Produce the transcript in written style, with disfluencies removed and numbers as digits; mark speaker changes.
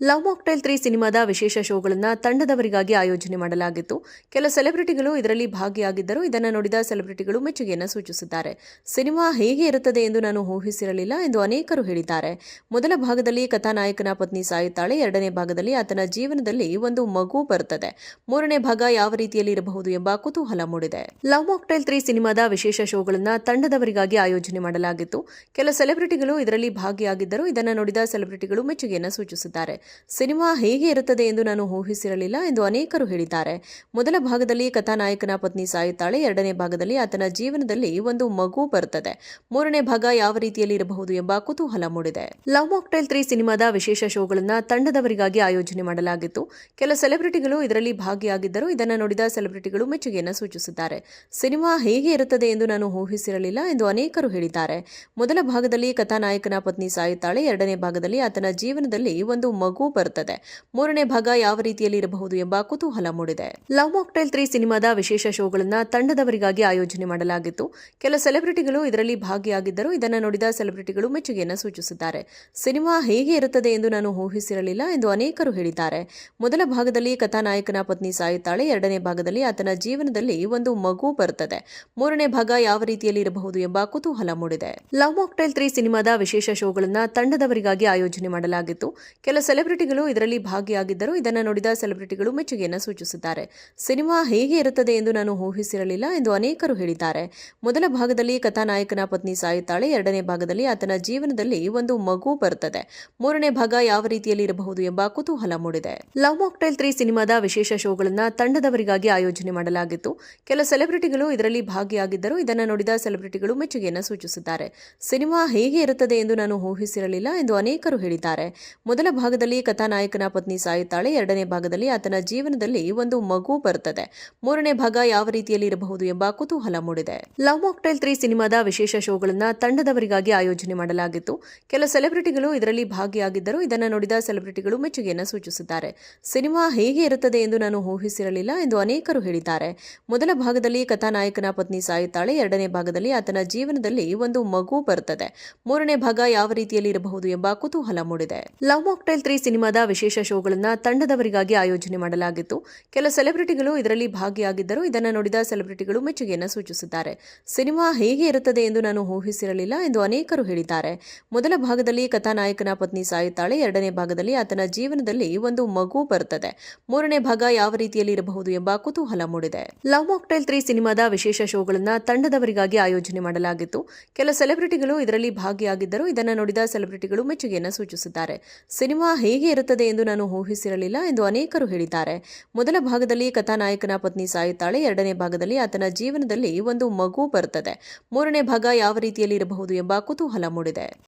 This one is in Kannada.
Speaker 1: ಲವ್ ಮಾಕ್ಟೈಲ್ 3 ಸಿನಿಮಾದ ವಿಶೇಷ ಶೋಗಳನ್ನು ತಂಡದವರಿಗಾಗಿ ಆಯೋಜನೆ ಮಾಡಲಾಗಿತ್ತು. ಕೆಲ ಸೆಲೆಬ್ರಿಟಿಗಳು ಇದರಲ್ಲಿ ಭಾಗಿಯಾಗಿದ್ದರು. ಇದನ್ನು ನೋಡಿದ ಸೆಲೆಬ್ರಿಟಿಗಳು ಮೆಚ್ಚುಗೆಯನ್ನು ಸೂಚಿಸಿದ್ದಾರೆ. ಸಿನಿಮಾ ಹೇಗೆ ಇರುತ್ತದೆ ಎಂದು ನಾನು ಊಹಿಸಿರಲಿಲ್ಲ ಎಂದು ಅನೇಕರು ಹೇಳಿದ್ದಾರೆ. ಮೊದಲ ಭಾಗದಲ್ಲಿ ಕಥಾನಾಯಕನ ಪತ್ನಿ ಸಾಯುತ್ತಾಳೆ. ಎರಡನೇ ಭಾಗದಲ್ಲಿ ಆತನ ಜೀವನದಲ್ಲಿ ಒಂದು ಮಗು ಬರುತ್ತದೆ. ಮೂರನೇ ಭಾಗ ಯಾವ ರೀತಿಯಲ್ಲಿ ಇರಬಹುದು ಎಂಬ ಕುತೂಹಲ ಮೂಡಿದೆ. ಲವ್ ಮಾಕ್ಟೈಲ್ 3 ಸಿನಿಮಾದ ವಿಶೇಷ ಶೋಗಳನ್ನು ತಂಡದವರಿಗಾಗಿ ಆಯೋಜನೆ ಮಾಡಲಾಗಿತ್ತು. ಕೆಲ ಸೆಲೆಬ್ರಿಟಿಗಳು ಇದರಲ್ಲಿ ಭಾಗಿಯಾಗಿದ್ದರು. ಇದನ್ನು ನೋಡಿದ ಸೆಲೆಬ್ರಿಟಿಗಳು ಮೆಚ್ಚುಗೆಯನ್ನು ಸೂಚಿಸಿದ್ದಾರೆ. ಸಿನಿಮಾ ಹೇಗೆ ಇರುತ್ತದೆ ಎಂದು ನಾನು ಊಹಿಸಿರಲಿಲ್ಲ ಎಂದು ಅನೇಕರು ಹೇಳಿದ್ದಾರೆ. ಮೊದಲ ಭಾಗದಲ್ಲಿ ಕಥಾನಾಯಕನ ಪತ್ನಿ ಸಾಯುತ್ತಾಳೆ. ಎರಡನೇ ಭಾಗದಲ್ಲಿ ಆತನ ಜೀವನದಲ್ಲಿ ಒಂದು ಮಗು ಬರುತ್ತದೆ. ಮೂರನೇ ಭಾಗ ಯಾವ ರೀತಿಯಲ್ಲಿ ಇರಬಹುದು ಎಂಬ ಕುತೂಹಲ ಮೂಡಿದೆ. ಲವ್ ಮಾಕ್ಟೈಲ್ 3 ಸಿನಿಮಾದ ವಿಶೇಷ ಶೋಗಳನ್ನು ತಂಡದವರಿಗಾಗಿ ಆಯೋಜನೆ ಮಾಡಲಾಗಿತ್ತು. ಕೆಲ ಸೆಲೆಬ್ರಿಟಿಗಳು ಇದರಲ್ಲಿ ಭಾಗಿಯಾಗಿದ್ದರು. ಇದನ್ನು ನೋಡಿದ ಸೆಲೆಬ್ರಿಟಿಗಳು ಮೆಚ್ಚುಗೆಯನ್ನು ಸೂಚಿಸಿದ್ದಾರೆ. ಸಿನಿಮಾ ಹೇಗೆ ಇರುತ್ತದೆ ಎಂದು ನಾನು ಊಹಿಸಿರಲಿಲ್ಲ ಎಂದು ಅನೇಕರು ಹೇಳಿದ್ದಾರೆ. ಮೊದಲ ಭಾಗದಲ್ಲಿ ಕಥಾನಾಯಕನ ಪತ್ನಿ ಸಾಯುತ್ತಾಳೆ. ಎರಡನೇ ಭಾಗದಲ್ಲಿ ಆತನ ಜೀವನದಲ್ಲಿ ಒಂದು ಮಗು ಬರುತ್ತದೆ. ಮೂರನೇ ಭಾಗ ಯಾವ ರೀತಿಯಲ್ಲಿ ಇರಬಹುದು ಎಂಬ ಕುತೂಹಲ ಮೂಡಿದೆ. ಲವ್ ಮಾಕ್ಟೈಲ್ 3 ಸಿನಿಮಾದ ವಿಶೇಷ ಶೋಗಳನ್ನು ತಂಡದವರಿಗಾಗಿ ಆಯೋಜನೆ ಮಾಡಲಾಗಿತ್ತು. ಕೆಲ ಸೆಲೆಬ್ರಿಟಿಗಳು ಇದರಲ್ಲಿ ಭಾಗಿಯಾಗಿದ್ದರು. ಇದನ್ನು ನೋಡಿದ ಸೆಲೆಬ್ರಿಟಿಗಳು ಮೆಚ್ಚುಗೆಯನ್ನು ಸೂಚಿಸಿದ್ದಾರೆ. ಸಿನಿಮಾ ಹೇಗೆ ಇರುತ್ತದೆ ಎಂದು ನಾನು ಊಹಿಸಿರಲಿಲ್ಲ ಎಂದು ಅನೇಕರು ಹೇಳಿದ್ದಾರೆ. ಮೊದಲ ಭಾಗದಲ್ಲಿ ಕಥಾನಾಯಕನ ಪತ್ನಿ ಸಾಯುತ್ತಾಳೆ. ಎರಡನೇ ಭಾಗದಲ್ಲಿ ಆತನ ಜೀವನದಲ್ಲಿ ಒಂದು ಮಗು ಬರುತ್ತದೆ. ಮೂರನೇ ಭಾಗ ಯಾವ ರೀತಿಯಲ್ಲಿ ಇರಬಹುದು ಎಂಬ ಕುತೂಹಲ ಮೂಡಿದೆ. ಲವ್ ಮಾಕ್ಟೈಲ್ 3 ಸಿನಿಮಾದ ವಿಶೇಷ ಶೋಗಳನ್ನು ತಂಡದವರಿಗಾಗಿ ಆಯೋಜನೆ ಮಾಡಲಾಗಿತ್ತು. ಕೆಲ ಸೆಲೆಬ್ರಿಟಿಗಳು ಇದರಲ್ಲಿ ಭಾಗಿಯಾಗಿದ್ದರು. ಇದನ್ನು ನೋಡಿದ ಸೆಲೆಬ್ರಿಟಿಗಳು ಮೆಚ್ಚುಗೆಯನ್ನು ಸೂಚಿಸಿದ್ದಾರೆ. ಸಿನಿಮಾ ಹೇಗೆ ಇರುತ್ತದೆ ಎಂದು ನಾನು ಊಹಿಸಿರಲಿಲ್ಲ ಎಂದು ಅನೇಕರು ಹೇಳಿದ್ದಾರೆ. ಮೊದಲ ಭಾಗದಲ್ಲಿ ಕಥಾನಾಯಕನ ಪತ್ನಿ ಸಾಯುತ್ತಾಳೆ. ಎರಡನೇ ಭಾಗದಲ್ಲಿ ಆತನ ಜೀವನದಲ್ಲಿ ಒಂದು ಮಗು ಬರುತ್ತದೆ. ಮೂರನೇ ಭಾಗ ಯಾವ ರೀತಿಯಲ್ಲಿ ಇರಬಹುದು ಎಂಬ ಕುತೂಹಲ ಮೂಡಿದೆ. ಲವ್ ಮಾಕ್ಟೈಲ್ 3 ಸಿನಿಮಾದ ವಿಶೇಷ ಶೋಗಳನ್ನು ತಂಡದವರಿಗಾಗಿ ಆಯೋಜನೆ ಮಾಡಲಾಗಿತ್ತು. ಕೆಲ ಸೆಲೆಬ್ರಿಟಿಗಳು ಇದರಲ್ಲಿ ಭಾಗಿಯಾಗಿದ್ದರು. ಇದನ್ನು ನೋಡಿದ ಸೆಲೆಬ್ರಿಟಿಗಳು ಮೆಚ್ಚುಗೆಯನ್ನು ಸೂಚಿಸಿದ್ದಾರೆ. ಸಿನಿಮಾ ಹೇಗೆ ಇರುತ್ತದೆ ಎಂದು ನಾನು ಊಹಿಸಿರಲಿಲ್ಲ ಎಂದು ಅನೇಕರು ಹೇಳಿದ್ದಾರೆ. ಮೊದಲ ಭಾಗದಲ್ಲಿ ಕಥಾನಾಯಕನ ಪತ್ನಿ ಸಾಯುತ್ತಾಳೆ. ಎರಡನೇ ಭಾಗದಲ್ಲಿ ಆತನ ಜೀವನದಲ್ಲಿ ಒಂದು ಮಗು ಬರುತ್ತದೆ. ಮೂರನೇ ಭಾಗ ಯಾವ ರೀತಿಯಲ್ಲಿ ಇರಬಹುದು ಎಂಬ ಕುತೂಹಲ ಮೂಡಿದೆ. ಲವ್ ಮಾಕ್ಟೈಲ್ 3 ಸಿನಿಮಾದ ವಿಶೇಷ ಶೋಗಳನ್ನು ತಂಡದವರಿಗಾಗಿ ಆಯೋಜನೆ ಮಾಡಲಾಗಿತ್ತು. ಕೆಲ ಸೆಲೆಬ್ರಿಟಿಗಳು ಇದರಲ್ಲಿ ಭಾಗಿಯಾಗಿದ್ದರು. ಇದನ್ನು ನೋಡಿದ ಸೆಲೆಬ್ರಿಟಿಗಳು ಮೆಚ್ಚುಗೆಯನ್ನು ಸೂಚಿಸಿದ್ದಾರೆ. ಸಿನಿಮಾ ಹೇಗೆ ಇರುತ್ತದೆ ಎಂದು ನಾನು ಊಹಿಸಿರಲಿಲ್ಲ ಎಂದು ಅನೇಕರು ಹೇಳಿದ್ದಾರೆ. ಮೊದಲ ಭಾಗದಲ್ಲಿ ಕಥಾನಾಯಕನ ಪತ್ನಿ ಸಾಯುತ್ತಾಳೆ. ಎರಡನೇ ಭಾಗದಲ್ಲಿ ಆತನ ಜೀವನದಲ್ಲಿ ಒಂದು ಮಗು ಬರುತ್ತದೆ. ಮೂರನೇ ಭಾಗ ಯಾವ ರೀತಿಯಲ್ಲಿ ಇರಬಹುದು ಎಂಬ ಕುತೂಹಲ ಮೂಡಿದೆ. ಲವ್ ಮಾಕ್ಟೈಲ್ 3 ಸಿನಿಮಾದ ವಿಶೇಷ ಶೋಗಳನ್ನು ತಂಡದವರಿಗಾಗಿ ಆಯೋಜನೆ ಮಾಡಲಾಗಿತ್ತು. ಕೆಲ ಸೆಲೆಬ್ರಿಟಿಗಳು ಇದರಲ್ಲಿ ಭಾಗಿಯಾಗಿದ್ದರು. ಇದನ್ನು ನೋಡಿದ ಸೆಲೆಬ್ರಿಟಿಗಳು ಮೆಚ್ಚುಗೆಯನ್ನು ಸೂಚಿಸಿದ್ದಾರೆ. ಸಿನಿಮಾ ಹೇಗೆ ಇರುತ್ತದೆ ಎಂದು ನಾನು ಊಹಿಸಿರಲಿಲ್ಲ ಎಂದು ಅನೇಕರು ಹೇಳಿದ್ದಾರೆ. ಮೊದಲ ಭಾಗದಲ್ಲಿ ಕಥಾನಾಯಕನ ಪತ್ನಿ ಸಾಯುತ್ತಾಳೆ. ಎರಡನೇ ಭಾಗದಲ್ಲಿ ಆತನ ಜೀವನದಲ್ಲಿ ಒಂದು ಮಗು ಬರುತ್ತದೆ. ಮೂರನೇ ಭಾಗ ಯಾವ ರೀತಿಯಲ್ಲಿ ಇರಬಹುದು ಎಂಬ ಕುತೂಹಲ ಮೂಡಿದೆ. ಲವ್ ಮಾಕ್ಟೈಲ್ 3 ಸಿನಿಮಾದ ವಿಶೇಷ ಶೋಗಳನ್ನು ತಂಡದವರಿಗಾಗಿ ಆಯೋಜನೆ ಮಾಡಲಾಗಿತ್ತು. ಕೆಲ ಸೆಲೆಬ್ರಿಟಿಗಳು ಇದರಲ್ಲಿ ಭಾಗಿಯಾಗಿದ್ದರು. ಇದನ್ನು ನೋಡಿದ ಸೆಲೆಬ್ರಿಟಿಗಳು ಮೆಚ್ಚುಗೆಯನ್ನು ಸೂಚಿಸಿದ್ದಾರೆ. ಸಿನಿಮಾ ಹೇಗೆ ಇರುತ್ತದೆ ಎಂದು ನಾನು ಊಹಿಸಿರಲಿಲ್ಲ ಎಂದು ಅನೇಕರು ಹೇಳಿದ್ದಾರೆ. ಮೊದಲ ಭಾಗದಲ್ಲಿ ಕಥಾನಾಯಕನ ಪತ್ನಿ ಸಾಯುತ್ತಾಳೆ. ಎರಡನೇ ಭಾಗದಲ್ಲಿ ಆತನ ಜೀವನದಲ್ಲಿ ಒಂದು ಮಗು ಬರುತ್ತದೆ. ಮೂರನೇ ಭಾಗ ಯಾವ ರೀತಿಯಲ್ಲಿ ಇರಬಹುದು ಎಂಬ ಕುತೂಹಲ ಮೂಡಿದೆ.